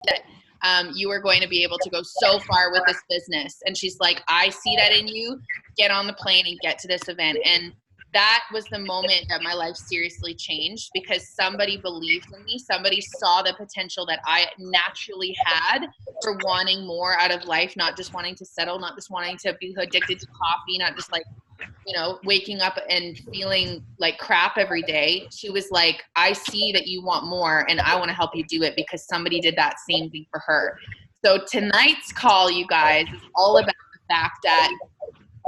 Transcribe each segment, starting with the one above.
that you were going to be able to go so far with this business. And she's like, I see that in you. Get on the plane and get to this event. And that was the moment that my life seriously changed, because somebody believed in me. Somebody saw the potential that I naturally had for wanting more out of life, not just wanting to settle, not just wanting to be addicted to coffee, not just like, you know, waking up and feeling like crap every day. She was like, I see that you want more and I want to help you do it, because somebody did that same thing for her. So tonight's call, you guys, is all about the fact that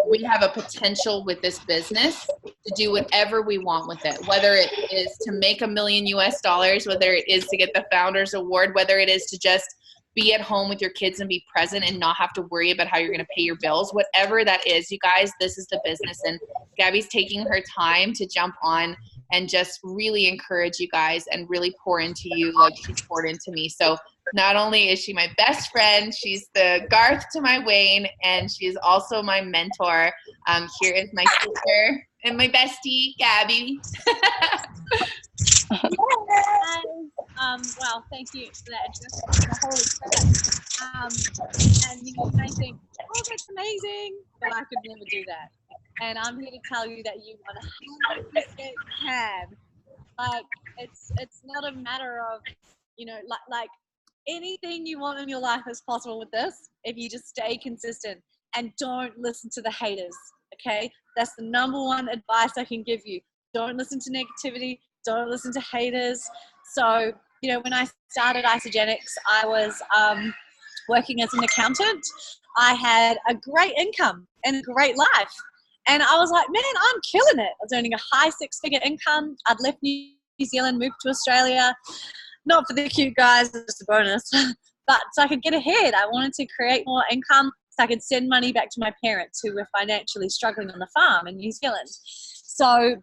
we have a potential with this business to do whatever we want with it, whether it is to make $1 million US, whether it is to get the Founders Award, whether it is to just be at home with your kids and be present and not have to worry about how you're going to pay your bills. Whatever that is, you guys, this is the business. And Gabby's taking her time to jump on and just really encourage you guys and really pour into you like she's poured into me. So not only is she my best friend, she's the Garth to my Wayne, and she is also my mentor. Here is my sister and my bestie, Gabby. Well, thank you for that address. Holy crap. And you may think, oh, that's amazing, but I could never do that. And I'm here to tell you that you 100% can. Like, it's not a matter of, you know, like anything you want in your life is possible with this if you just stay consistent and don't listen to the haters, okay? That's the #1 advice I can give you. Don't listen to negativity. Don't listen to haters. So, you know, when I started Isagenix, I was working as an accountant. I had a great income and a great life. And I was like, man, I'm killing it. I was earning a high 6-figure income. I'd left New Zealand, moved to Australia. Not for the cute guys, just a bonus. But so I could get ahead. I wanted to create more income so I could send money back to my parents who were financially struggling on the farm in New Zealand. So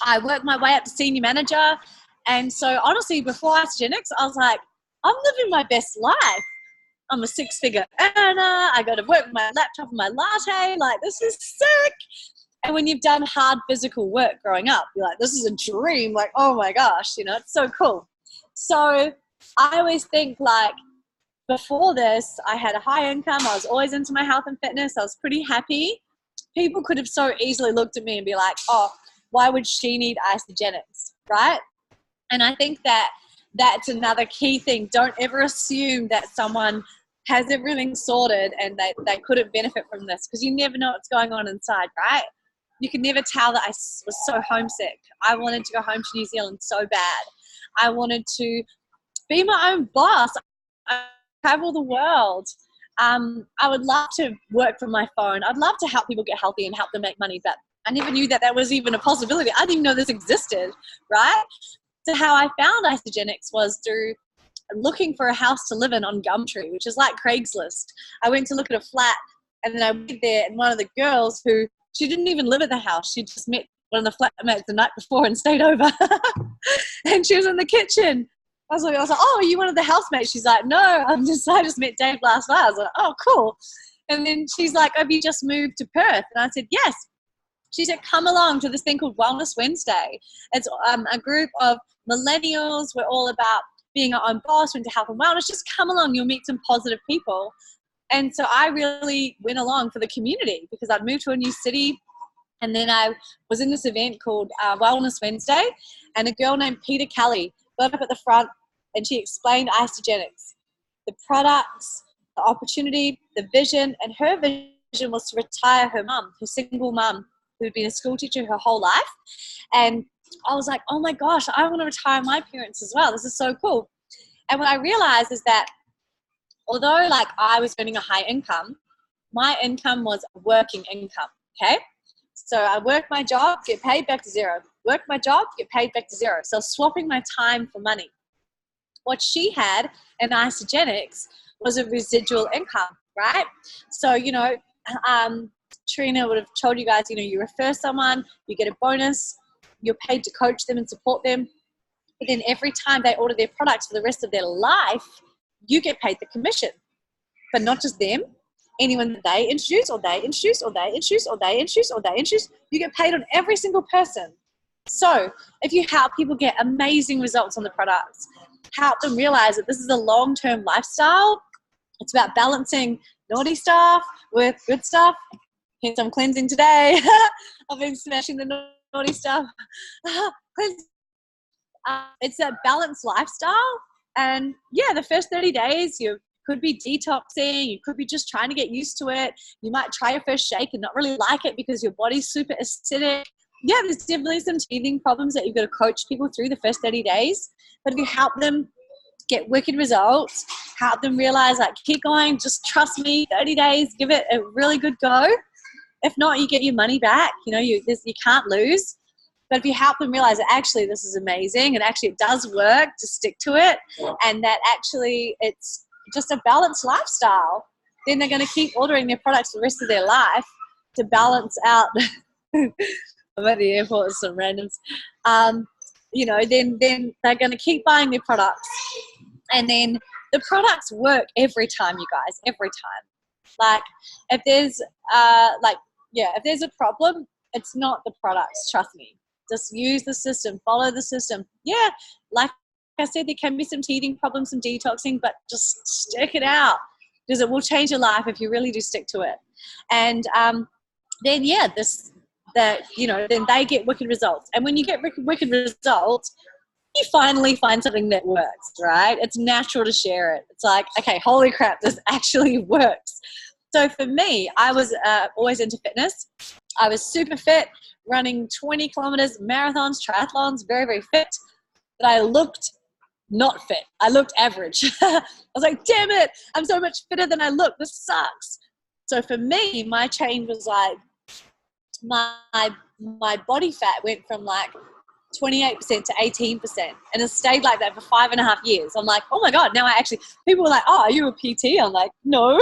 I worked my way up to senior manager. And so honestly, before Isagenix, I was like, I'm living my best life. I'm a 6-figure earner. I got to work with my laptop and my latte. Like, this is sick. And when you've done hard physical work growing up, you're like, this is a dream. Like, oh my gosh, you know, it's so cool. So I always think, like, before this, I had a high income. I was always into my health and fitness. I was pretty happy. People could have so easily looked at me and be like, oh, why would she need Isagenix, right? And I think that that's another key thing. Don't ever assume that someone has everything sorted and they couldn't benefit from this, because you never know what's going on inside, right? You can never tell that I was so homesick. I wanted to go home to New Zealand so bad. I wanted to be my own boss. I travel the world. I would love to work from my phone. I'd love to help people get healthy and help them make money, but I never knew that was even a possibility. I didn't even know this existed, right? So how I found Isagenix was through looking for a house to live in on Gumtree, which is like Craigslist. I went to look at a flat, and then I went there, and one of the girls who, she didn't even live at the house. She just met one of the flatmates the night before and stayed over. And she was in the kitchen. I was like, oh, are you one of the housemates? She's like, no, I just met Dave last night. I was like, oh, cool. And then she's like, have you just moved to Perth? And I said, yes. She said, come along to this thing called Wellness Wednesday. It's a group of millennials. We're all about being our own boss, into health and wellness. Just come along. You'll meet some positive people. And so I really went along for the community, because I'd moved to a new city. And then I was in this event called Wellness Wednesday, and a girl named Peter Kelly got up at the front and she explained Isagenix, the products, the opportunity, the vision. And her vision was to retire her mum, her single mum, who'd been a school teacher her whole life. And I was like, oh my gosh, I want to retire my parents as well. This is so cool. And what I realized is that although like I was earning a high income, my income was working income, okay? So I work my job, get paid back to zero. Work my job, get paid back to zero. So swapping my time for money. What she had in Isagenix was a residual income, right? So, you know, Trina would have told you guys, you know, you refer someone, you get a bonus, you're paid to coach them and support them. But then every time they order their products for the rest of their life, you get paid the commission. But not just them. Anyone that they introduce, or they introduce, or they introduce, or they introduce, or they introduce, you get paid on every single person. So if you help people get amazing results on the products, help them realize that this is a long-term lifestyle. It's about balancing naughty stuff with good stuff. Hence, I'm cleansing today. I've been smashing the naughty stuff. It's a balanced lifestyle. And yeah, the first 30 days, you could be detoxing. You could be just trying to get used to it. You might try your first shake and not really like it because your body's super acidic. Yeah, there's definitely some teething problems that you've got to coach people through the first 30 days. But if you help them get wicked results, help them realize, like, keep going, just trust me, 30 days, give it a really good go. If not, you get your money back. You know, you can't lose. But if you help them realize that actually this is amazing and actually it does work, to stick to it, and that actually it's just a balanced lifestyle, then they're going to keep ordering their products for the rest of their life to balance out. I'm at the airport with some randoms. You know, then they're going to keep buying their products. And then the products work every time, you guys, every time. Like, if there's if there's a problem, it's not the products, trust me. Just use the system, follow the system. Yeah, like I said, there can be some teething problems, some detoxing, but just stick it out, because it will change your life if you really do stick to it. And then then they get wicked results. And when you get wicked results, you finally find something that works, right? It's natural to share it. It's like, okay, holy crap, this actually works. So for me, I was always into fitness. I was super fit, running 20 kilometers, marathons, triathlons, very, very fit. But I looked not fit. I looked average. I was like, damn it, I'm so much fitter than I look. This sucks. So for me, my change was like, my body fat went from like 28% to 18%, and it stayed like that for 5.5 years. I'm like, oh my God, now people were like, oh, are you a PT? I'm like, no,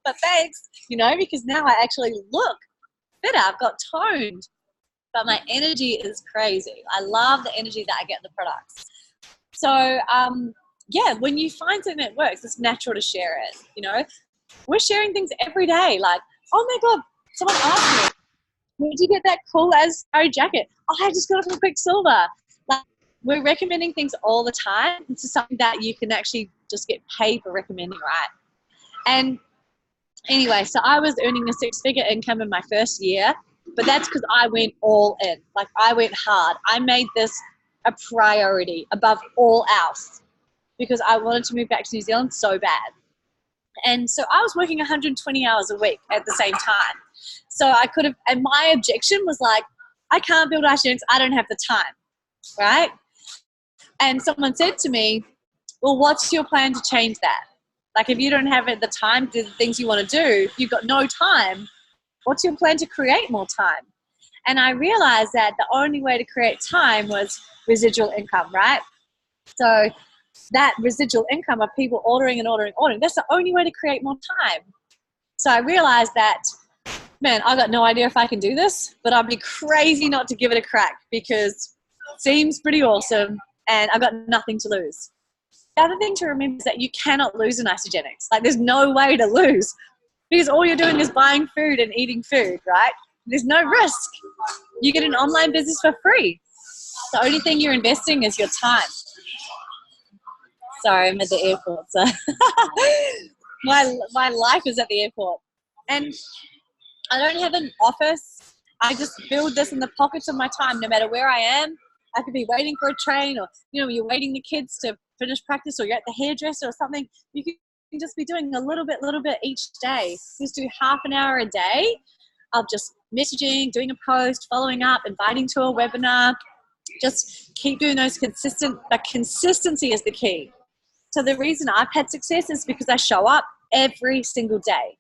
but thanks, because now I actually look fitter. I've got toned, but my energy is crazy. I love the energy that I get in the products. So, when you find something that works, it's natural to share it, We're sharing things every day. Like, oh my God, someone asked me, where did you get that cool as Harry jacket? Oh, I just got it from Quicksilver. Like, we're recommending things all the time. It's something that you can actually just get paid for recommending, right? And anyway, so I was earning a 6-figure income in my first year, but that's because I went all in. Like, I went hard. I made this a priority above all else because I wanted to move back to New Zealand so bad. And so I was working 120 hours a week at the same time. So I could have, and my objection was like, I can't build Isagenix, I don't have the time, right? And someone said to me, well, what's your plan to change that? Like, if you don't have the time to do the things you want to do, if you've got no time, what's your plan to create more time? And I realized that the only way to create time was residual income, right? So that residual income of people ordering, that's the only way to create more time. So I realized that, man, I got no idea if I can do this, but I'd be crazy not to give it a crack because it seems pretty awesome and I've got nothing to lose. The other thing to remember is that you cannot lose in Isagenix. Like, there's no way to lose because all you're doing is buying food and eating food, right? There's no risk. You get an online business for free. The only thing you're investing is your time. Sorry, I'm at the airport. So my life is at the airport. And I don't have an office. I just build this in the pockets of my time, no matter where I am. I could be waiting for a train, or, you're waiting the kids to finish practice, or you're at the hairdresser or something. You can just be doing a little bit each day. Just do half an hour a day of just messaging, doing a post, following up, inviting to a webinar. Just keep doing those but consistency is the key. So the reason I've had success is because I show up every single day.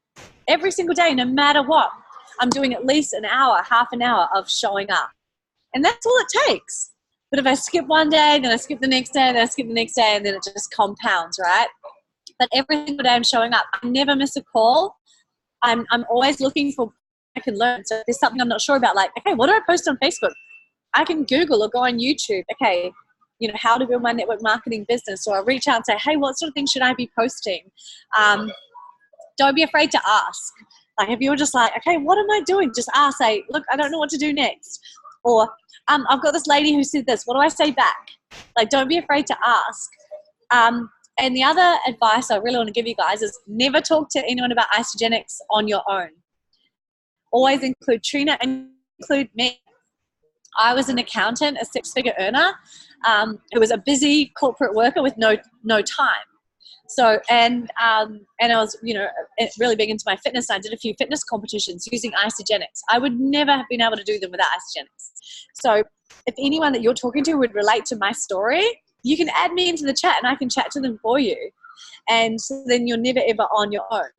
Every single day, no matter what. I'm doing at least an hour, half an hour of showing up. And that's all it takes. But if I skip one day, then I skip the next day, then I skip the next day, and then it just compounds, right? But every single day I'm showing up. I never miss a call. I'm always looking for what I can learn. So if there's something I'm not sure about, like, okay, what do I post on Facebook? I can Google or go on YouTube. Okay, how to build my network marketing business. Or I'll reach out and say, hey, what sort of things should I be posting? Don't be afraid to ask. Like, if you're just like, okay, what am I doing? Just ask, say, look, I don't know what to do next. Or I've got this lady who said this. What do I say back? Like, don't be afraid to ask. And the other advice I really want to give you guys is never talk to anyone about Isagenix on your own. Always include Trina and include me. I was an accountant, a six-figure earner, who was a busy corporate worker with no time. So, and I was, really big into my fitness. I did a few fitness competitions using Isagenix. I would never have been able to do them without Isagenix. So if anyone that you're talking to would relate to my story, you can add me into the chat and I can chat to them for you. And so then you're never ever on your own.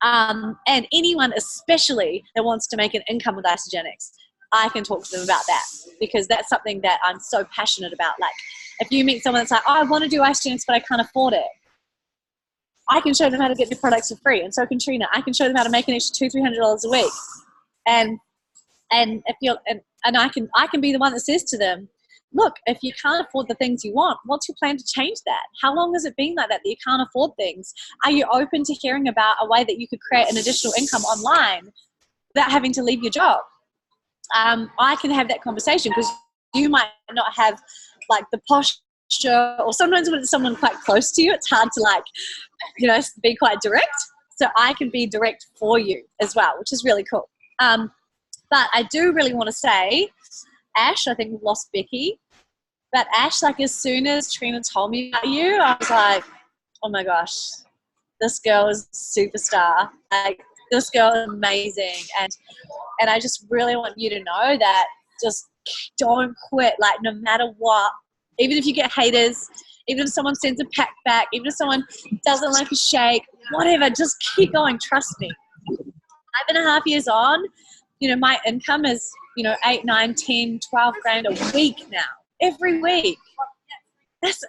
And anyone especially that wants to make an income with Isagenix, I can talk to them about that, because that's something that I'm so passionate about. Like, if you meet someone that's like, oh, I want to do Isagenix, but I can't afford it, I can show them how to get their products for free, and so can Trina. I can show them how to make an extra $200-$300 a week, and if you're and I can be the one that says to them, look, if you can't afford the things you want, what's your plan to change that? How long has it been like that you can't afford things? Are you open to hearing about a way that you could create an additional income online without having to leave your job? I can have that conversation, because you might not have like the posture, or sometimes when it's someone quite close to you, it's hard to be quite direct. So I can be direct for you as well, which is really cool. But I do really want to say, Ash, I think we've lost Becky. But Ash, like, as soon as Trina told me about you, I was like, oh my gosh, this girl is a superstar. Like, this girl is amazing. And I just really want you to know that just don't quit, like, no matter what. Even if you get haters, even if someone sends a pack back, even if someone doesn't like a shake, whatever, just keep going. Trust me. 5.5 years on, my income is, 8, 9, 10, 12 grand a week now. Every week. That's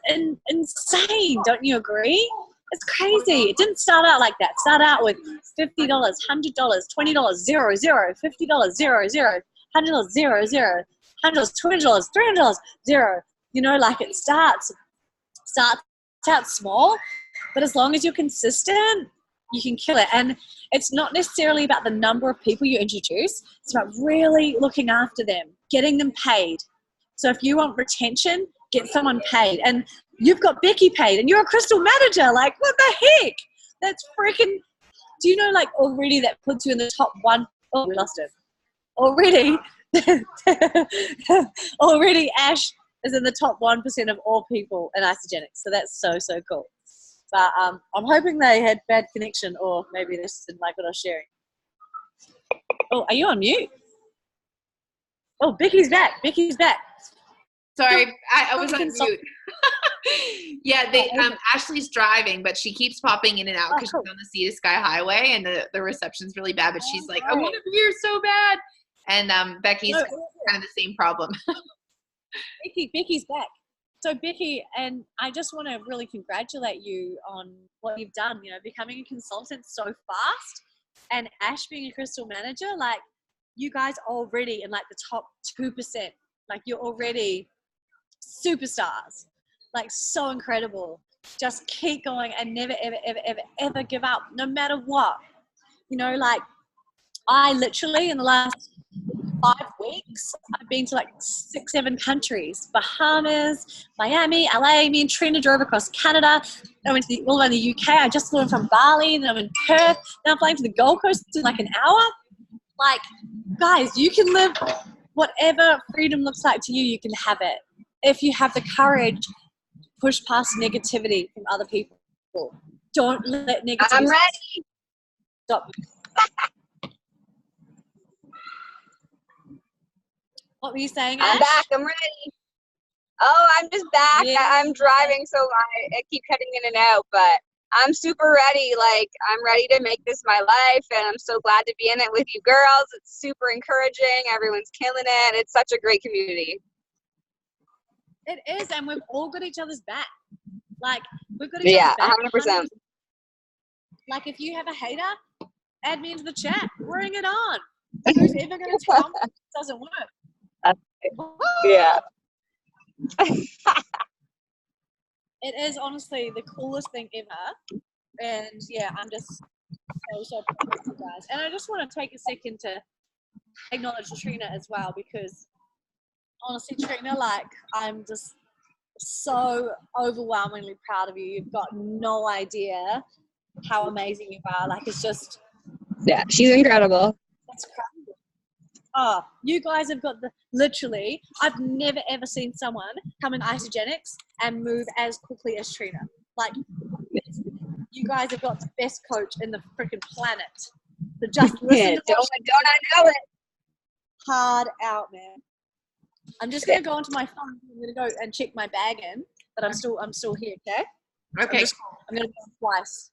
insane. Don't you agree? It's crazy. It didn't start out like that. It started out with $50, $100, $20, zero, zero, $50, zero, zero, $100, zero, zero, $100, $200, $300, zero. Like, it starts out small, but as long as you're consistent, you can kill it. And it's not necessarily about the number of people you introduce. It's about really looking after them, getting them paid. So if you want retention, get someone paid. And you've got Becky paid, and you're a crystal manager. Like, what the heck? That's freaking, do you know, like, already that puts you in the top one? Oh, we lost it. Already Ash is in the top 1% of all people in Isagenix. So that's so, so cool. But I'm hoping they had bad connection, or maybe they just didn't like what I was sharing. Oh, are you on mute? Oh, Becky's back. Sorry, I was on mute. Yeah, Ashley's driving, but she keeps popping in and out because she's on the Sea to Sky Highway, and the reception's really bad. But she's like, I want to be here so bad. And Becky's kind of the same problem. Becky's back. So Becky, and I just want to really congratulate you on what you've done, becoming a consultant so fast, and Ash being a crystal manager. Like, you guys are already in like the top 2%. Like, you're already superstars. Like, so incredible. Just keep going and never, ever, ever, ever, ever give up, no matter what. Like, I literally, in the last 5 weeks, I've been to like 6, 7 countries: Bahamas, Miami, LA. Me and Trina drove across Canada. I went to all around the UK. I just flew in from Bali, then I'm in Perth. Now I'm flying to the Gold Coast in like an hour. Like, guys, you can live whatever freedom looks like to you. You can have it if you have the courage to push past negativity from other people. Don't let negativity. I'm ready. Stop. What were you saying, Ash? I'm back. I'm ready. Oh, I'm just back. Yeah. I'm driving, so I keep cutting in and out, but I'm super ready. Like, I'm ready to make this my life, and I'm so glad to be in it with you girls. It's super encouraging. Everyone's killing it. It's such a great community. It is, and we've all got each other's back. Like, we've got each other's back. 100%. Like, if you have a hater, add me into the chat. Bring it on. Who's ever going to tell me it doesn't work? Yeah. It is honestly the coolest thing ever. And yeah, I'm just so proud of you guys. And I just want to take a second to acknowledge Trina as well, because honestly, Trina, like, I'm just so overwhelmingly proud of you. You've got no idea how amazing you are. Like, it's just, Yeah, she's incredible. that's crazy. Oh, you guys have got literally, I've never ever seen someone come in Isagenix and move as quickly as Trina. Like, you guys have got the best coach in the freaking planet. So just listen to don't I know it? Hard out, man. I'm just gonna go onto my phone. I'm gonna go and check my bag in, but I'm still here. Okay. Okay. I'm gonna go twice.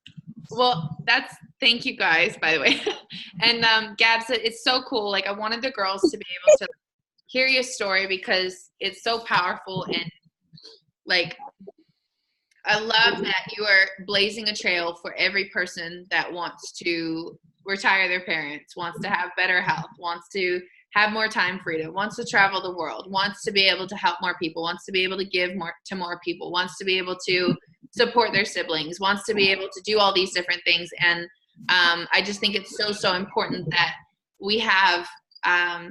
Well, thank you guys, by the way. And Gabs, it's so cool. Like, I wanted the girls to be able to hear your story because it's so powerful, and like, I love that you are blazing a trail for every person that wants to retire their parents, wants to have better health, wants to have more time freedom, wants to travel the world, wants to be able to help more people, wants to be able to give more to more people, wants to be able to support their siblings, wants to be able to do all these different things. And I just think it's so important that we have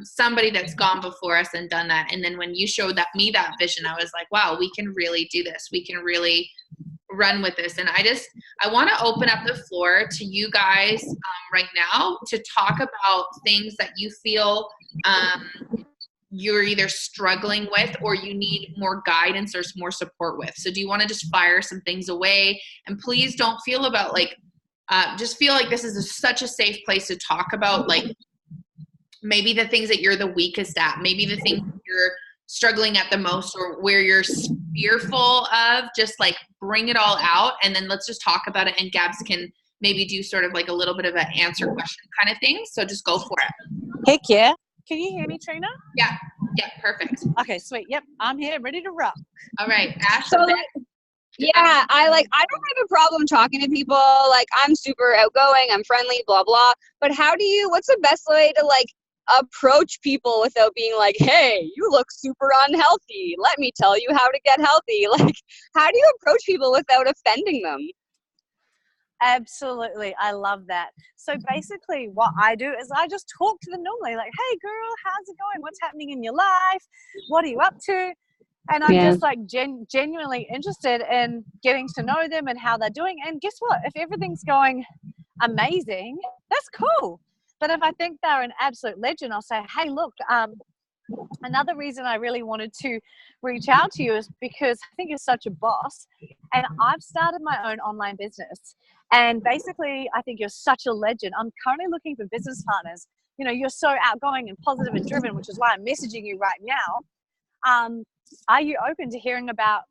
somebody that's gone before us and done that. And then when you showed me that vision, I was like, wow, we can really do this. We can really run with this. And I want to open up the floor to you guys right now to talk about things that you feel you're either struggling with or you need more guidance or more support with. So do you want to just fire some things away? And please don't feel about like, just feel like this is such a safe place to talk about, like, maybe the things that you're the weakest at, maybe the things that you're struggling at the most, or where you're fearful of. Just like bring it all out, and then let's just talk about it, and Gabs can maybe do sort of like a little bit of an answer question kind of thing. So just go for it. Heck yeah. Can you hear me, Trina? Yeah, perfect. Okay, sweet. Yep, I'm here, ready to rock. All right, Ash. So, yeah, I don't have a problem talking to people. Like, I'm super outgoing, I'm friendly, blah blah. But what's the best way to like approach people without being like, hey, you look super unhealthy, let me tell you how to get healthy? Like, how do you approach people without offending them? Absolutely. I love that. So basically what I do is I just talk to them normally, like, hey girl, how's it going? What's happening in your life? What are you up to? And I'm just like genuinely interested in getting to know them and how they're doing. And guess what? If everything's going amazing, that's cool. But if I think they're an absolute legend, I'll say, hey, look, another reason I really wanted to reach out to you is because I think you're such a boss, and I've started my own online business. And basically, I think you're such a legend. I'm currently looking for business partners. You know, you're so outgoing and positive and driven, which is why I'm messaging you right now. Are you open to hearing about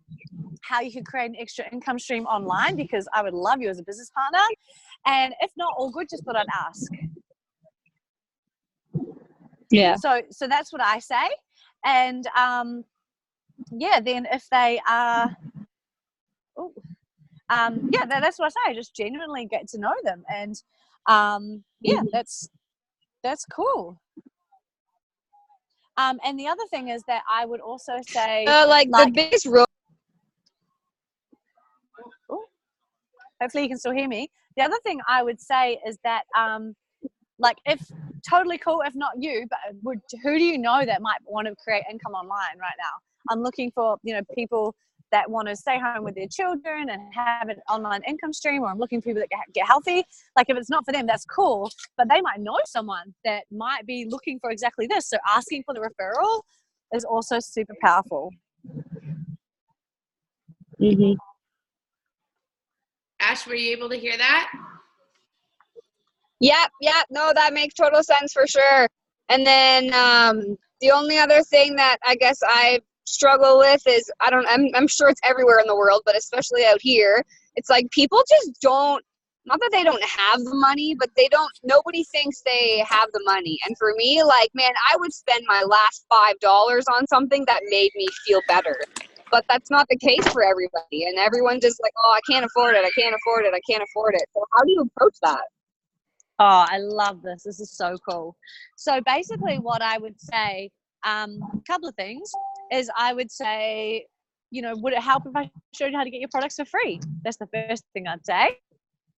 how you could create an extra income stream online? Because I would love you as a business partner. And if not, all good, just thought I'd ask. Yeah. So that's what I say. And then if they are, that's what I say. Just genuinely get to know them, and that's cool. And the other thing is that I would also say, the biggest role. Hopefully you can still hear me. The other thing I would say is that, if totally cool, if not you, but who do you know that might want to create income online right now? I'm looking for, people that want to stay home with their children and have an online income stream, or I'm looking for people that get healthy. Like, if it's not for them, that's cool, but they might know someone that might be looking for exactly this. So asking for the referral is also super powerful. Mm-hmm. Ash, were you able to hear that? Yeah, no, that makes total sense for sure. And then the only other thing that I guess I struggle with is, I'm sure it's everywhere in the world, but especially out here, it's like people just don't, not that they don't have the money, but nobody thinks they have the money. And for me, like, man, I would spend my last $5 on something that made me feel better. But that's not the case for everybody. And everyone's just like, oh, I can't afford it. So how do you approach that? Oh, I love this. This is so cool. So basically what I would say, a couple of things, is I would say, would it help if I showed you how to get your products for free? That's the first thing I'd say.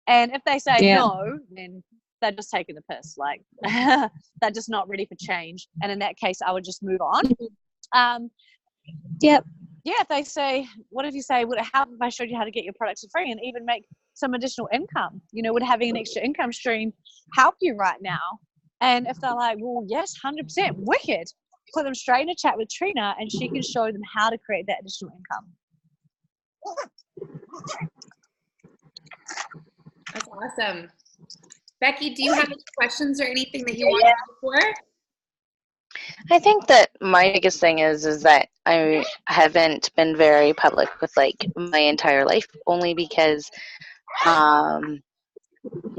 And if they say no, then they're just taking the piss. Like, they're just not ready for change. And in that case, I would just move on. Yep. if they say, what if you say, would it help if I showed you how to get your products for free and even make some additional income? You know, would having an extra income stream help you right now? And if they're like, well, yes, 100%, wicked, put them straight in a chat with Trina and she can show them how to create that additional income. That's awesome. Becky, do you have any questions or anything that you want to know for? I think that my biggest thing is that I haven't been very public with like my entire life, only because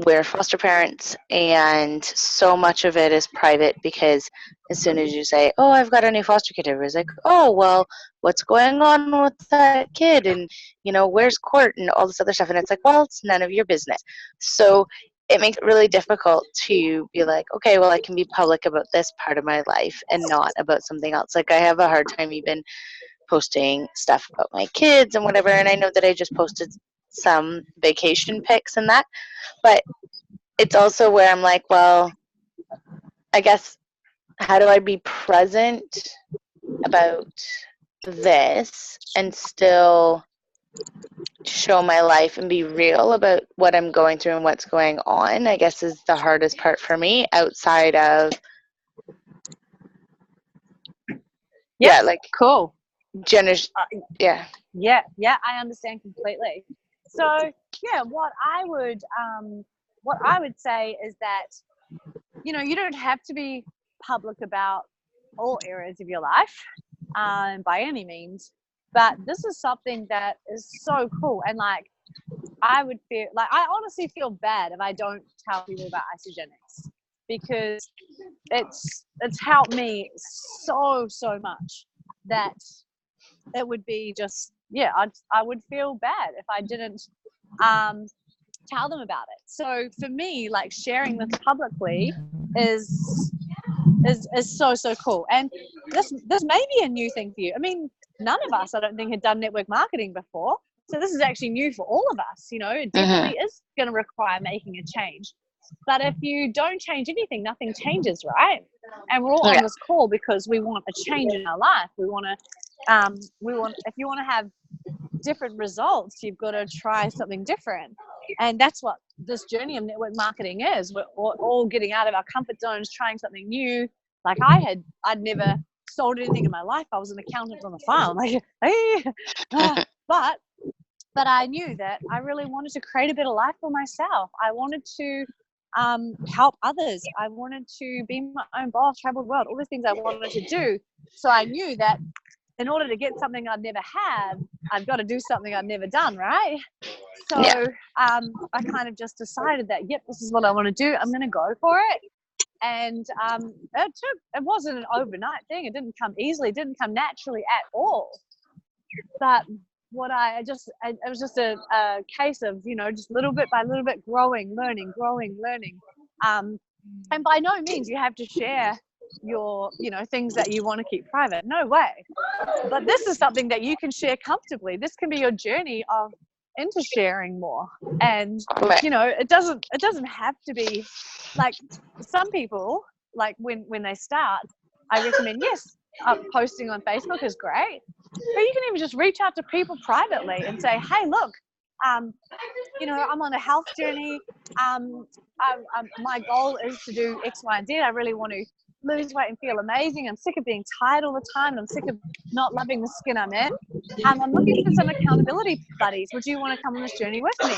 we're foster parents and so much of it is private, because as soon as you say, oh, I've got a new foster kid, everybody's like, oh, well, what's going on with that kid, and you know, where's court and all this other stuff, and it's like, well, it's none of your business. So it makes it really difficult to be like, okay, well, I can be public about this part of my life and not about something else. Like I have a hard time even posting stuff about my kids and whatever, and I know that I just posted some vacation pics and that, but it's also where I'm like, well, I guess, how do I be present about this and still show my life and be real about what I'm going through and what's going on, I guess is the hardest part for me, outside of like cool. Yeah, I understand completely. So what I would say is that, you know, you don't have to be public about all areas of your life by any means, but this is something that is so cool. And like, I honestly feel bad if I don't tell people about Isagenix, because it's helped me so much that it would be just, I would feel bad if I didn't tell them about it. So for me, like, sharing this publicly is so cool. And this may be a new thing for you. I mean, none of us, I don't think, had done network marketing before. So this is actually new for all of us. You know, it definitely is going to require making a change. But if you don't change anything, nothing changes, right? And we're all on this call because we want a change in our life. We want if you want to have different results, you've got to try something different. And that's what this journey of network marketing is. We're all getting out of our comfort zones, trying something new. Like I'd never sold anything in my life. I was an accountant on the farm. Like, hey, but I knew that I really wanted to create a better life for myself. I wanted to help others. I wanted to be my own boss, travel the world, all the things I wanted to do. So I knew that in order to get something I'd never had, I've got to do something I've never done, right? So I kind of just decided that, this is what I want to do. I'm going to go for it. And it wasn't an overnight thing. It didn't come easily. It didn't come naturally at all. But it was just a case of, you know, just little bit by little bit growing, learning. And by no means you have to share your, you know, things that you want to keep private. No way. But this is something that you can share comfortably. This can be your journey into sharing more. And you know, it doesn't have to be like, some people, like when they start, I recommend posting on Facebook is great, but you can even just reach out to people privately and say, hey, look, you know, I'm on a health journey. My goal is to do X, Y, and Z. I really want to lose weight and feel amazing. I'm sick of being tired all the time. I'm sick of not loving the skin I'm in. I'm looking for some accountability buddies. Would you want to come on this journey with me?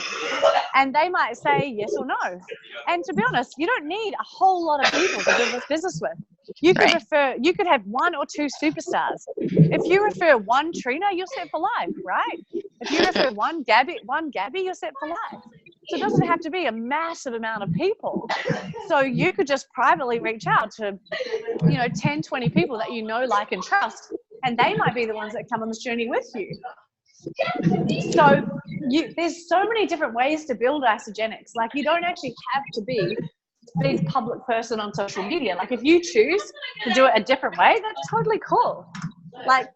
And they might say yes or no. And to be honest, you don't need a whole lot of people to build this business with. You could have one or two superstars. If you refer one Trina, you're set for life, right? If you refer one Gabby, you're set for life. So it doesn't have to be a massive amount of people. So you could just privately reach out to, you know, 10, 20 people that you know, like, and trust, and they might be the ones that come on this journey with you. So there's so many different ways to build Isagenix. Like, you don't actually have to be a big public person on social media. Like, if you choose to do it a different way, that's totally cool. Like,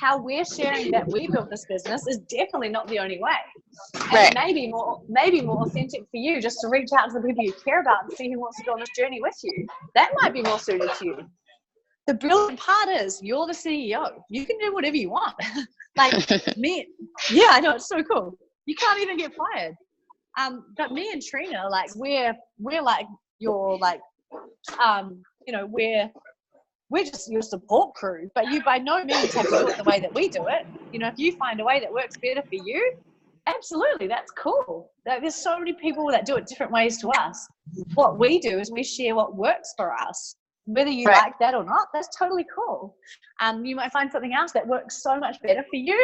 how we're sharing that we built this business is definitely not the only way. And it may be more authentic for you just to reach out to the people you care about and see who wants to go on this journey with you. That might be more suited to you. the brilliant part is you're the CEO. You can do whatever you want. Like yeah, I know, it's so cool. You can't even get fired. But me and Trina, like we're like your like you know, we're just your support crew, but you by no means have to do it the way that we do it. You know, if you find a way that works better for you, absolutely, that's cool. There's so many people that do it different ways to us. What we do is we share what works for us. Whether you like that or not, that's totally cool. You might find something else that works so much better for you.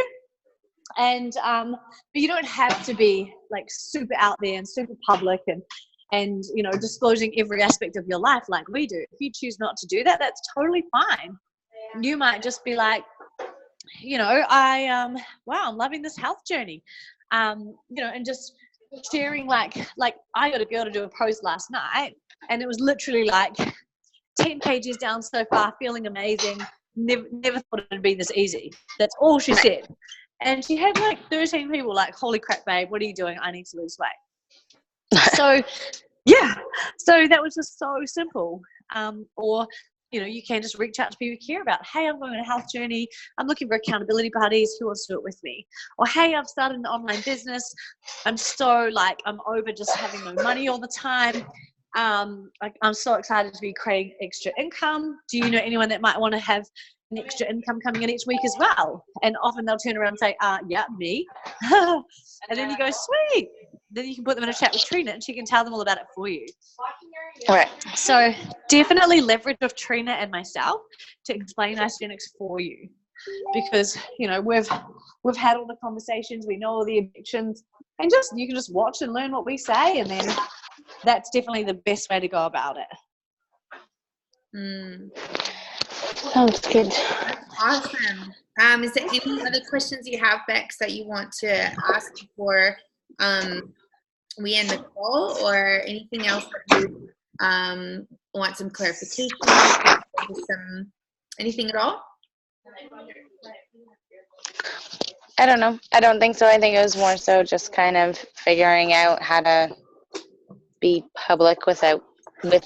And but you don't have to be like super out there and super public and you know, disclosing every aspect of your life like we do. If you choose not to do that, that's totally fine. You might just be like, you know, wow, I'm loving this health journey. You know, and just sharing like I got a girl to do a post last night, and it was literally like 10 pages down so far, feeling amazing. Never thought it'd be this easy. That's all she said. And she had like 13 people like, holy crap, babe, what are you doing? I need to lose weight. So, yeah. So that was just so simple. Or, you know, you can just reach out to people you care about. Hey, I'm going on a health journey. I'm looking for accountability buddies. Who wants to do it with me? Or, hey, I've started an online business. I'm so like, I'm over just having no money all the time. I'm so excited to be creating extra income. Do you know anyone that might want to have an extra income coming in each week as well? And often they'll turn around and say, yeah, me. And then you go, sweet. Then you can put them in a chat with Trina and she can tell them all about it for you. All right. So definitely leverage with Trina and myself to explain Isagenix for you. Because, you know, we've had all the conversations, we know all the objections, and just you can just watch and learn what we say, and then that's definitely the best way to go about it. Sounds good. Awesome. Is there any other questions you have, Bex, that you want to ask before we end the call, or anything else that you want some clarification on? Anything at all? I don't know. I don't think so. I think it was more so just kind of figuring out how to be public with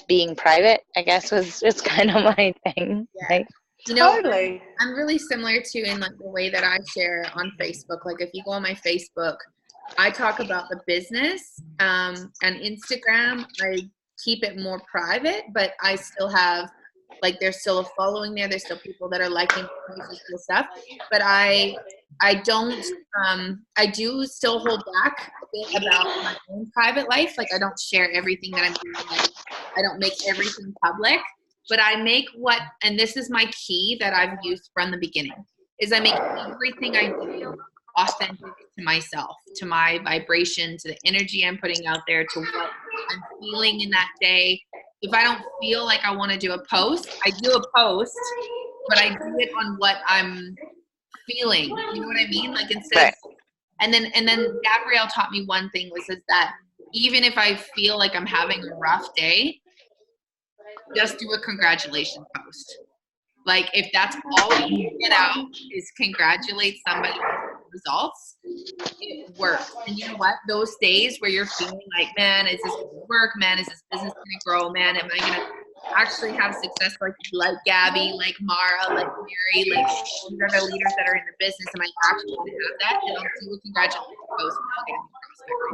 being private, I guess, was just kind of my thing. Yeah. Right? You know, Totally. I'm really similar to in like the way that I share on Facebook. Like if you go on my Facebook, I talk about the business, and Instagram, I keep it more private, but I still have, like, there's still a following there. There's still people that are liking posts and stuff, but I don't, I do still hold back a bit about my own private life. Like I don't share everything that I'm doing. Like, I don't make everything public, but I make and this is my key that I've used from the beginning, is I make everything I do authentic to myself, to my vibration, to the energy I'm putting out there, to what I'm feeling in that day. If I don't feel like I want to do a post, I do a post, but I do it on what I'm feeling. You know what I mean? Like instead of, and then Gabrielle taught me one thing, is that even if I feel like I'm having a rough day, just do a congratulations post. Like if that's all you get out is congratulate somebody on results, it works. And you know what? Those days where you're feeling like, man, is this gonna work? Man, is this business gonna grow? Man, am I gonna actually have success like Gabby, like Mara, like Mary, like these are the leaders that are in the business? Am I actually gonna have that? And I'll do a congratulations post and I'll get a new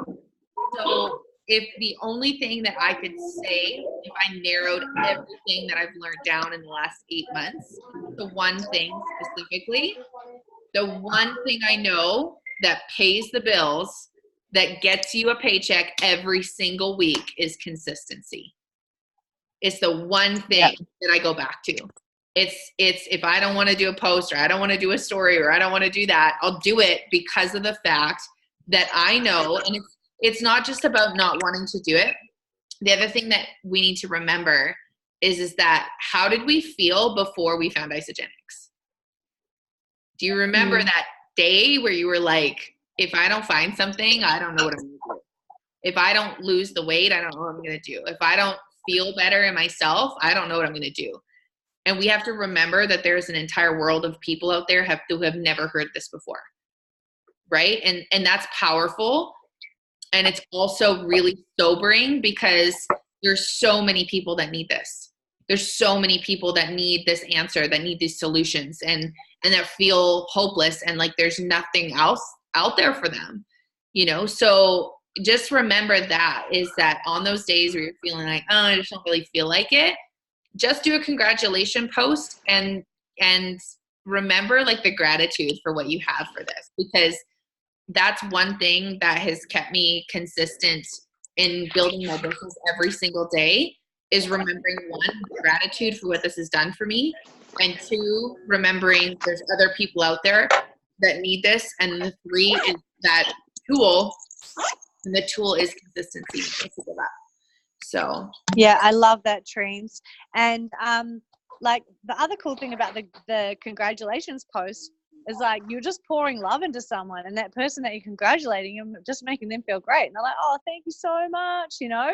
prospect. So if the only thing that I could say, if I narrowed everything that I've learned down in the last 8 months, the one thing specifically, the one thing I know that pays the bills, that gets you a paycheck every single week, is consistency. It's the one thing that I go back to. It's if I don't want to do a post, or I don't want to do a story, or I don't want to do that, I'll do it because of the fact that I know, and it's not just about not wanting to do it. The other thing that we need to remember is that how did we feel before we found Isagenix? Do you remember that day where you were like, if I don't find something, I don't know what I'm going to do. If I don't lose the weight, I don't know what I'm going to do. If I don't feel better in myself, I don't know what I'm going to do. And we have to remember that there's an entire world of people out there who have never heard this before. Right? And that's powerful. And it's also really sobering because there's so many people that need this. there's so many people that need this answer, that need these solutions, and that feel hopeless and like there's nothing else out there for them, you know? So just remember that, is that on those days where you're feeling like, oh, I just don't really feel like it, just do a congratulation post and remember like the gratitude for what you have for this, because that's one thing that has kept me consistent in building my business every single day, is remembering, one, gratitude for what this has done for me, and two, remembering there's other people out there that need this, and the three is that tool, and the tool is consistency. So yeah, I love that, Treens. And like the other cool thing about the congratulations post is like you're just pouring love into someone, and that person that you're congratulating, you're just making them feel great, and they're like, oh, thank you so much, you know.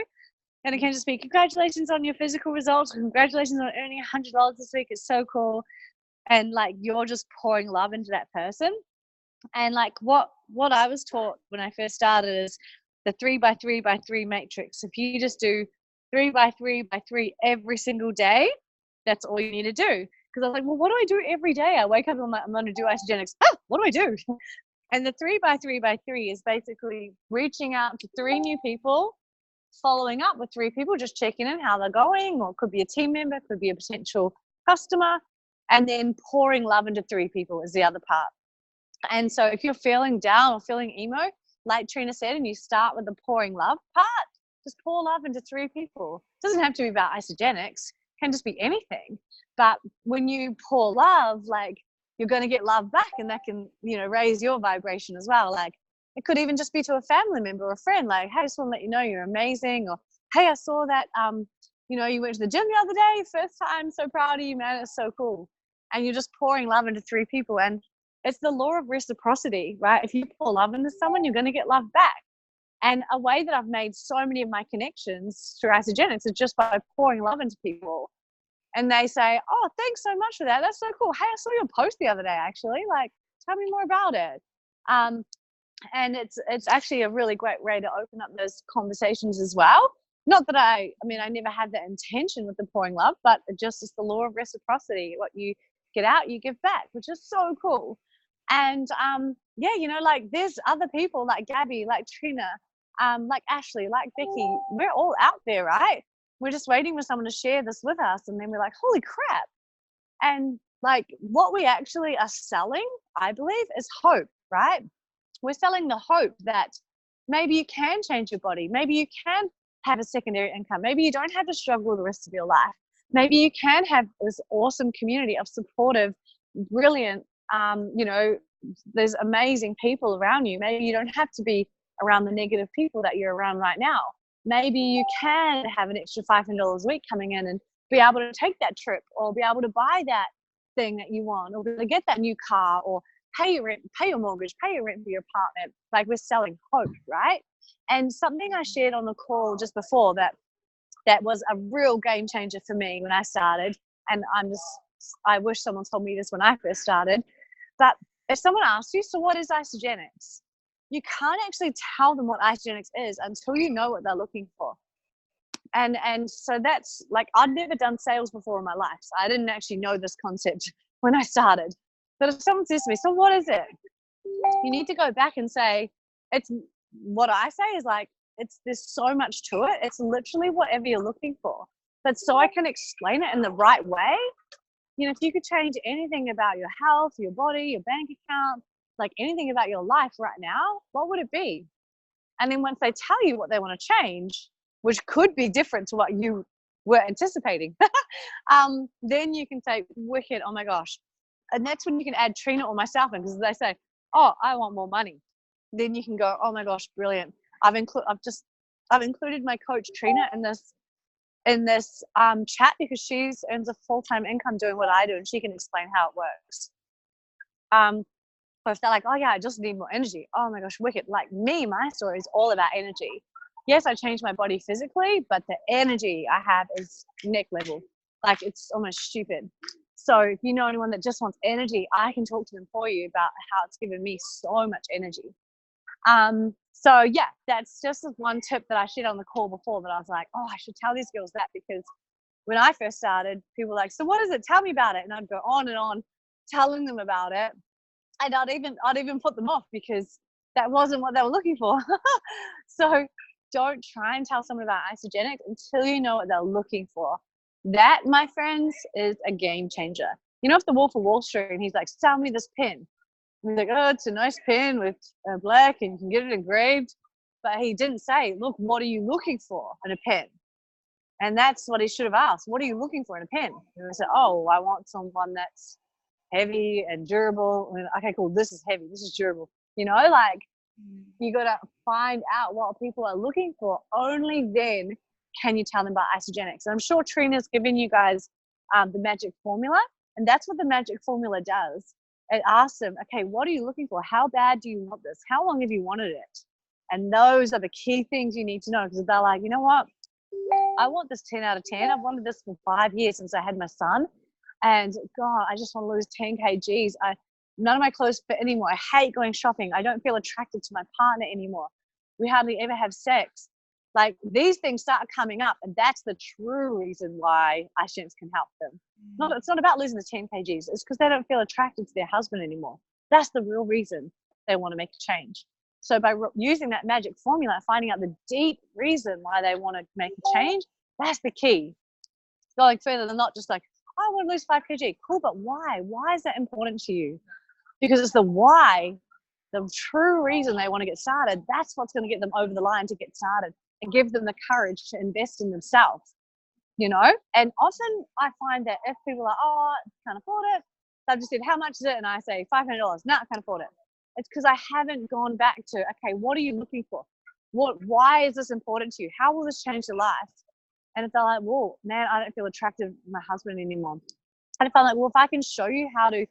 And it can just be congratulations on your physical results, congratulations on earning $100 this week, it's so cool. And like you're just pouring love into that person. And like what I was taught when I first started is the 3x3x3 matrix. If you just do 3x3x3 every single day, that's all you need to do. Because I was like, well, what do I do every day? I wake up and I'm going to do Isagenix. What do I do? And the 3x3x3 is basically reaching out to 3 new people, following up with 3 people, just checking in how they're going, or it could be a team member, could be a potential customer, and then pouring love into 3 people is the other part. And so if you're feeling down or feeling emo, like Trina said, and you start with the pouring love part, just pour love into 3 people. It doesn't have to be about Isagenix, it can just be anything. But when you pour love, like you're going to get love back, and that can, you know, raise your vibration as well. Like it could even just be to a family member or a friend, like, hey, I just want to let you know you're amazing, or hey, I saw that you know, you went to the gym the other day, first time, so proud of you, man, it's so cool. And you're just pouring love into 3 people, and it's the law of reciprocity, right? If you pour love into someone, you're going to get love back. And a way that I've made so many of my connections through Isagenix is just by pouring love into people. And they say, oh, thanks so much for that. That's so cool. Hey, I saw your post the other day, actually. Like, tell me more about it. And it's actually a really great way to open up those conversations as well. Not that I never had that intention with the pouring love, but it just is the law of reciprocity. What you get out, you give back, which is so cool. And yeah, you know, like there's other people like Gabby, like Trina, like Ashley, like Becky. We're all out there, right? We're just waiting for someone to share this with us, and then we're like, holy crap. And like what we actually are selling, I believe, is hope, right? We're selling the hope that maybe you can change your body, maybe you can have a secondary income, maybe you don't have to struggle the rest of your life, maybe you can have this awesome community of supportive, brilliant, you know, there's amazing people around you. Maybe you don't have to be around the negative people that you're around right now. Maybe you can have an extra $500 a week coming in and be able to take that trip, or be able to buy that thing that you want, or to get that new car, or pay your rent, pay your mortgage, pay your rent for your apartment. Like we're selling hope, right? And something I shared on the call just before that was a real game changer for me when I started, and I wish someone told me this when I first started, but if someone asks you, so what is Isagenix? You can't actually tell them what Isagenix is until you know what they're looking for. And so that's like, I'd never done sales before in my life, so I didn't actually know this concept when I started. But if someone says to me, so what is it? You need to go back and say, it's what I say is like, there's so much to it. It's literally whatever you're looking for. But so I can explain it in the right way. You know, if you could change anything about your health, your body, your bank account, like anything about your life right now, what would it be? And then once they tell you what they want to change, which could be different to what you were anticipating, then you can say, wicked, oh my gosh. And that's when you can add Trina or myself in, because they say, oh, I want more money. Then you can go, oh my gosh, brilliant. I've included my coach Trina in this chat, because she earns a full-time income doing what I do, and she can explain how it works. But if they're like, oh yeah, I just need more energy, oh my gosh, wicked. Like me, my story is all about energy. Yes, I changed my body physically, but the energy I have is neck level. Like it's almost stupid. So if you know anyone that just wants energy, I can talk to them for you about how it's given me so much energy. So yeah, that's just one tip that I shared on the call before, that I was like, oh, I should tell these girls that, because when I first started, people were like, so what is it? Tell me about it. And I'd go on and on telling them about it. And I'd even put them off because that wasn't what they were looking for. So don't try and tell someone about Isagenix until you know what they're looking for. That, my friends, is a game changer. You know, if the Wolf of Wall Street and he's like, sell me this pin. And he's like, oh, it's a nice pin with black and you can get it engraved. But he didn't say, look, what are you looking for in a pen? And that's what he should have asked. What are you looking for in a pen? And I said, oh, I want someone that's heavy and durable. And okay, cool. This is heavy. This is durable. You know, like you got to find out what people are looking for. Only then can you tell them about Isagenix. And I'm sure Trina's given you guys the magic formula. And that's what the magic formula does. It asks them, okay, what are you looking for? How bad do you want this? How long have you wanted it? And those are the key things you need to know, because they're like, you know what? I want this 10 out of 10. I've wanted this for 5 years since I had my son. And God, I just want to lose 10 kgs. None of my clothes fit anymore. I hate going shopping. I don't feel attracted to my partner anymore. We hardly ever have sex. Like, these things start coming up, and that's the true reason why Isagenix can help them. It's not about losing the 10 kgs. It's because they don't feel attracted to their husband anymore. That's the real reason they want to make a change. So by using that magic formula, finding out the deep reason why they want to make a change, that's the key. Going further than not just like, I want to lose 5 kg. Cool, but why? Why is that important to you? Because it's the why, the true reason they want to get started. That's what's going to get them over the line to get started and give them the courage to invest in themselves, you know? And often I find that if people are, oh, I can't afford it, they've just said, how much is it? And I say, $500. No, I can't afford it. It's because I haven't gone back to, okay, what are you looking for? Why is this important to you? How will this change your life? And if they're like, well, man, I don't feel attracted to my husband anymore. And if I'm like, well, if I can show you how to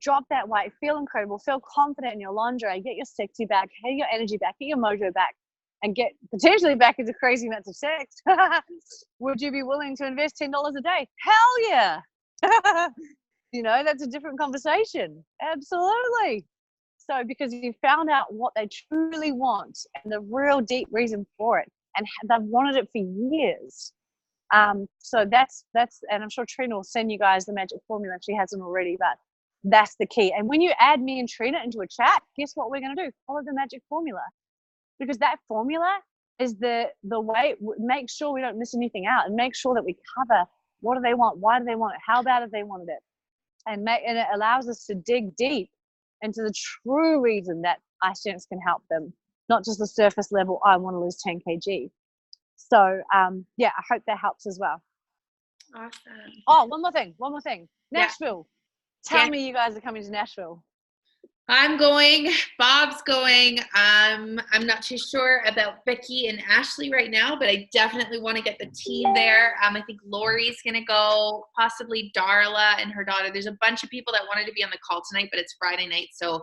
drop that weight, feel incredible, feel confident in your lingerie, get your sexy back, get your energy back, get your mojo back, and get potentially back into crazy amounts of sex, would you be willing to invest $10 a day? Hell yeah. You know, that's a different conversation. Absolutely. So because you found out what they truly want and the real deep reason for it, and they've wanted it for years. So that's, and I'm sure Trina will send you guys the magic formula. She hasn't already, but that's the key. And when you add me and Trina into a chat, guess what we're going to do? Follow the magic formula, because that formula is the way. Make sure we don't miss anything out, and make sure that we cover what do they want, why do they want it, how bad have they wanted it, and it allows us to dig deep into the true reason that Isagenix can help them, not just the surface level, I want to lose 10 kg. So, yeah, I hope that helps as well. Awesome. Oh, one more thing. Nashville. Yeah. Tell me you guys are coming to Nashville. I'm going. Bob's going. I'm not too sure about Becky and Ashley right now, but I definitely want to get the team there. I think Lori's going to go, possibly Darla and her daughter. There's a bunch of people that wanted to be on the call tonight, but it's Friday night, so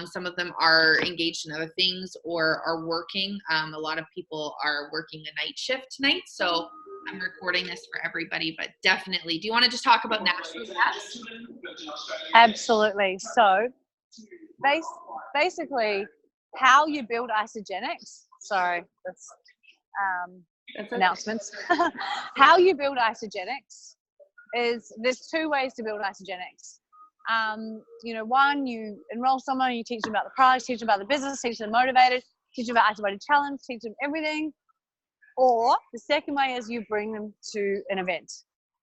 some of them are engaged in other things or are working. A lot of people are working a night shift tonight, so I'm recording this for everybody, but definitely. Do you want to just talk about Nashville? Absolutely. So basically how you build Isagenix. Sorry, that's announcements. How you build Isagenix is, there's 2 ways to build Isagenix. You know, one, you enroll someone, you teach them about the product, teach them about the business, teach them motivated, teach them about Antibody Challenge, teach them everything. Or the second way is you bring them to an event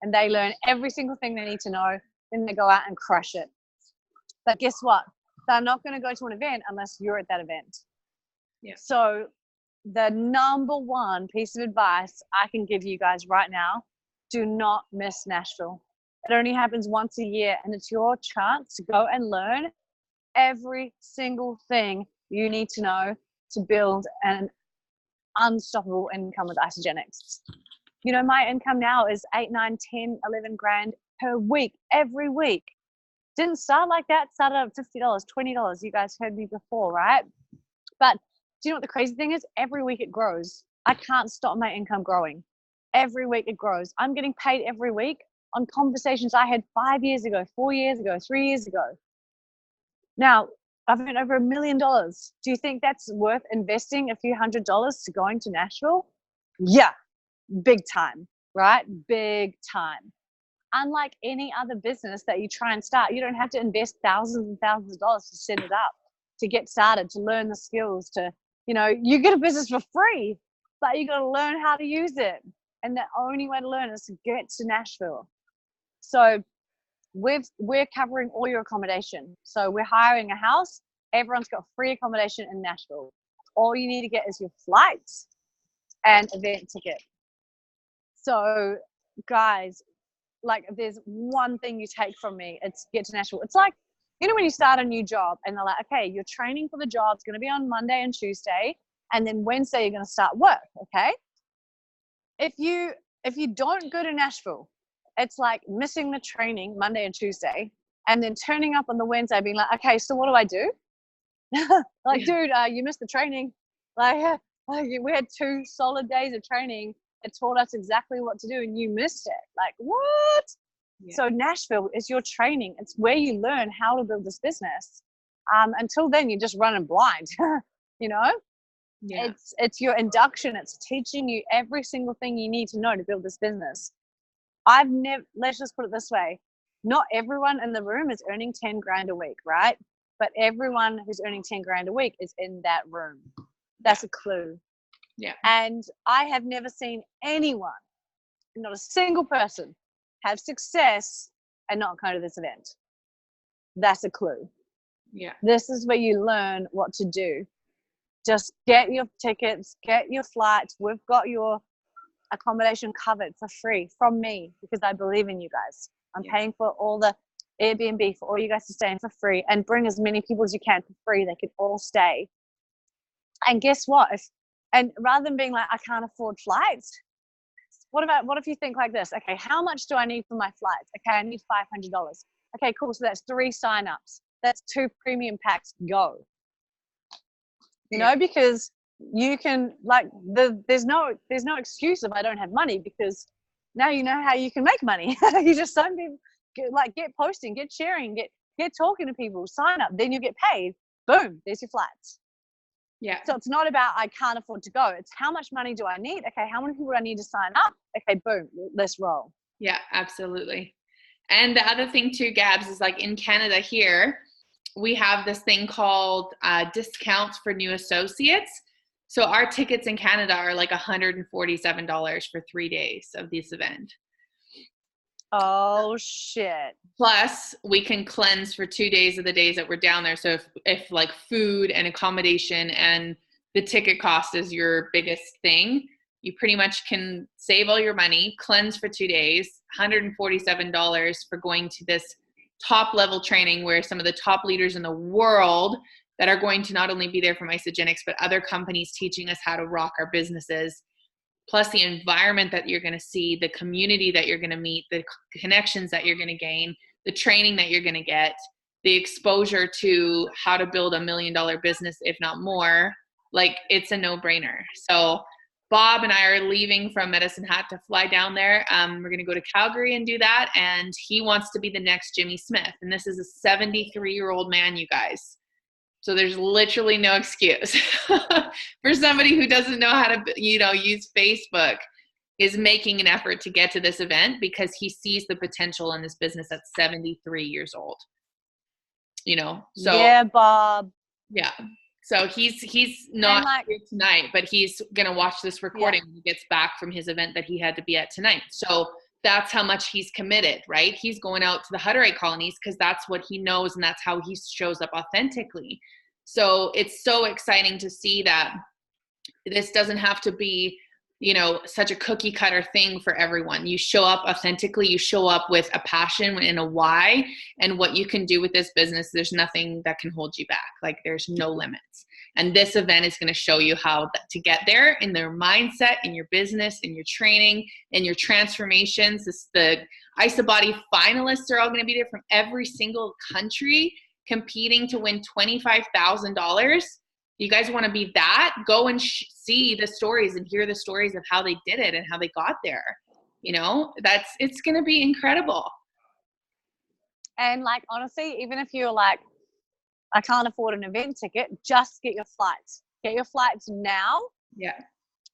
and they learn every single thing they need to know, then they go out and crush it. But guess what? They're not going to go to an event unless you're at that event. Yeah. So the number one piece of advice I can give you guys right now, do not miss Nashville. It only happens once a year, and it's your chance to go and learn every single thing you need to know to build an unstoppable income with Isagenix. You know, my income now is 8, 9, 10, 11 grand per week, every week. Didn't start like that, started at $50, $20. You guys heard me before, right? But do you know what the crazy thing is? Every week it grows. I can't stop my income growing. Every week it grows. I'm getting paid every week on conversations I had 5 years ago, 4 years ago, 3 years ago. Now, I've earned over $1 million. Do you think that's worth investing a few $100s to going to Nashville? Yeah, big time. right? Big time. Unlike any other business that you try and start, you don't have to invest thousands and thousands of dollars to set it up, to get started, to learn the skills, to, you get a business for free, but you got to learn how to use it. And the only way to learn is to get to Nashville. So we're covering all your accommodation. So we're hiring a house. Everyone's got free accommodation in Nashville. All you need to get is your flights and event ticket. So guys, like, if there's one thing you take from me, it's get to Nashville. It's like, when you start a new job and they're like, okay, your training for the job is going to be on Monday and Tuesday, and then Wednesday you're going to start work. Okay. If you don't go to Nashville, it's like missing the training Monday and Tuesday, and then turning up on the Wednesday being like, okay, so what do I do? Like, dude, you missed the training. Like, we had 2 solid days of training. It taught us exactly what to do, and you missed it. Like, what? Yeah. So Nashville is your training. It's where you learn how to build this business. Until then, you're just running blind. Yeah. It's your induction. It's teaching you every single thing you need to know to build this business. Let's just put it this way. Not everyone in the room is earning 10 grand a week, right? But everyone who's earning 10 grand a week is in that room. That's a clue. Yeah. And I have never seen anyone, not a single person, have success and not go to this event. That's a clue. Yeah. This is where you learn what to do. Just get your tickets, get your flights. We've got your accommodation covered for free from me, because I believe in you guys. I'm paying for all the Airbnb for all you guys to stay in for free, and bring as many people as you can for free. They can all stay. And guess what? And rather than being like, I can't afford flights, what if you think like this? Okay, how much do I need for my flights? Okay, I need $500. Okay, cool. So that's 3 signups. That's 2 premium packs. Go. Because you can, like, there's no excuse if I don't have money, because now you know how you can make money. You just sign people, get posting, get sharing, get talking to people, sign up, then you get paid. Boom, there's your flights. Yeah. So it's not about I can't afford to go. It's how much money do I need? Okay, how many people do I need to sign up? Okay, boom, let's roll. Yeah, absolutely. And the other thing too, Gabs, is like in Canada here, we have this thing called discounts for new associates. So our tickets in Canada are like $147 for 3 days of this event. Oh shit. Plus we can cleanse for 2 days of the days that we're down there. So if like food and accommodation and the ticket cost is your biggest thing, you pretty much can save all your money, cleanse for 2 days, $147 for going to this top level training where some of the top leaders in the world that are going to not only be there from Isagenix, but other companies teaching us how to rock our businesses, plus the environment that you're going to see, the community that you're going to meet, the connections that you're going to gain, the training that you're going to get, the exposure to how to build $1 million business, if not more. Like, it's a no-brainer. So Bob and I are leaving from Medicine Hat to fly down there. We're going to go to Calgary and do that. And he wants to be the next Jimmy Smith. And this is a 73-year-old man, you guys. So there's literally no excuse for somebody who doesn't know how to, use Facebook, is making an effort to get to this event because he sees the potential in this business at 73 years old. So yeah, Bob. Yeah. So he's not here tonight, but he's going to watch this recording when he gets back from his event that he had to be at tonight. So that's how much he's committed, right? He's going out to the Hutterite colonies because that's what he knows and that's how he shows up authentically. So it's so exciting to see that this doesn't have to be, such a cookie cutter thing for everyone. You show up authentically, you show up with a passion and a why, and what you can do with this business. There's nothing that can hold you back. Like, there's no limits. And this event is going to show you how to get there in their mindset, in your business, in your training, in your transformations. The Abadi finalists are all going to be there from every single country competing to win $25,000. You guys want to be that? Go and see the stories and hear the stories of how they did it and how they got there. It's going to be incredible. And like, honestly, even if you're like, I can't afford an event ticket, just get your flights. Get your flights now. Yeah.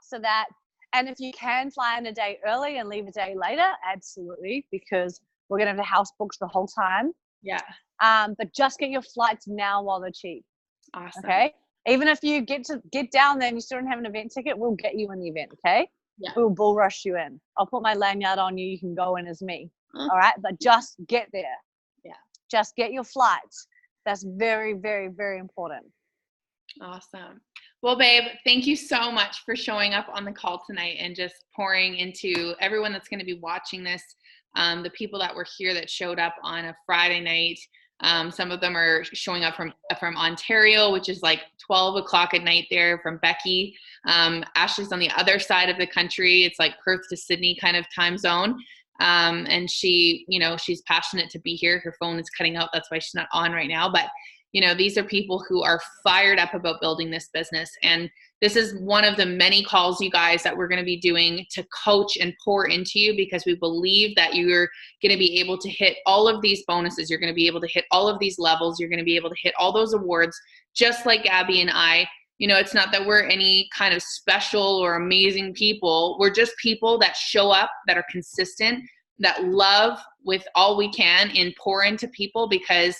So that And if you can fly in a day early and leave a day later, absolutely, because we're going to have the house books the whole time. Yeah. But just get your flights now while they're cheap. Awesome. Okay. Even if you get down there and you still don't have an event ticket, we'll get you in the event. Okay. Yeah. We'll bull rush you in. I'll put my lanyard on you. You can go in as me. All right. But just get there. Yeah. Just get your flights. That's very, very, very important. Awesome. Well, babe, thank you so much for showing up on the call tonight and just pouring into everyone that's going to be watching this. The people that were here that showed up on a Friday night. Some of them are showing up from Ontario, which is like 12 o'clock at night there from Becky. Ashley's on the other side of the country. It's like Perth to Sydney kind of time zone. And she, she's passionate to be here. Her phone is cutting out. That's why she's not on right now. But, these are people who are fired up about building this business. And this is one of the many calls, you guys, that we're going to be doing to coach and pour into you, because we believe that you're going to be able to hit all of these bonuses. You're going to be able to hit all of these levels. You're going to be able to hit all those awards, just like Gabby and I. It's not that we're any kind of special or amazing people. We're just people that show up, that are consistent, that love with all we can and pour into people, because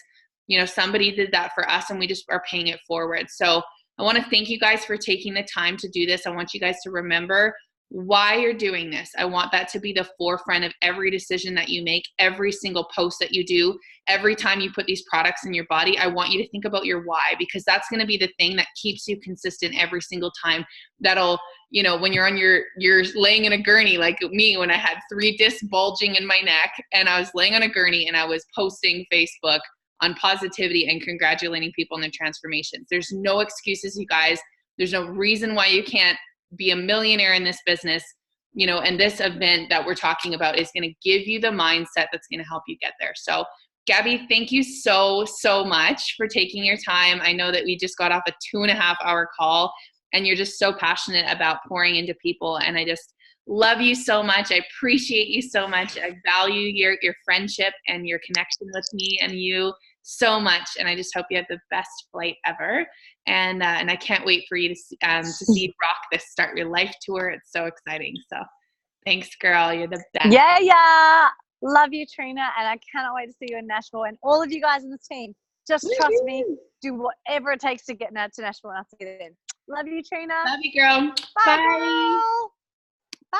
somebody did that for us and we just are paying it forward. So I want to thank you guys for taking the time to do this. I want you guys to remember why you're doing this. I want that to be the forefront of every decision that you make, every single post that you do, every time you put these products in your body. I want you to think about your why, because that's going to be the thing that keeps you consistent every single time. That'll, when you're on you're laying in a gurney, like me, when I had 3 discs bulging in my neck and I was laying on a gurney and I was posting Facebook on positivity and congratulating people on their transformations. There's no excuses, you guys. There's no reason why you can't be a millionaire in this business, and this event that we're talking about is going to give you the mindset that's going to help you get there. So Gabby, thank you so, so much for taking your time. I know that we just got off a 2.5-hour call and you're just so passionate about pouring into people. And I just love you so much. I appreciate you so much. I value your friendship and your connection with me and you so much. And I just hope you have the best flight ever. And I can't wait for you to see you rock this Start Your Life tour. It's so exciting. So thanks, girl. You're the best. Yeah. Love you, Trina. And I cannot wait to see you in Nashville. And all of you guys in the team, just trust me. Do whatever it takes to get to Nashville and to get in. Love you, Trina. Love you, girl. Bye. Bye. Bye.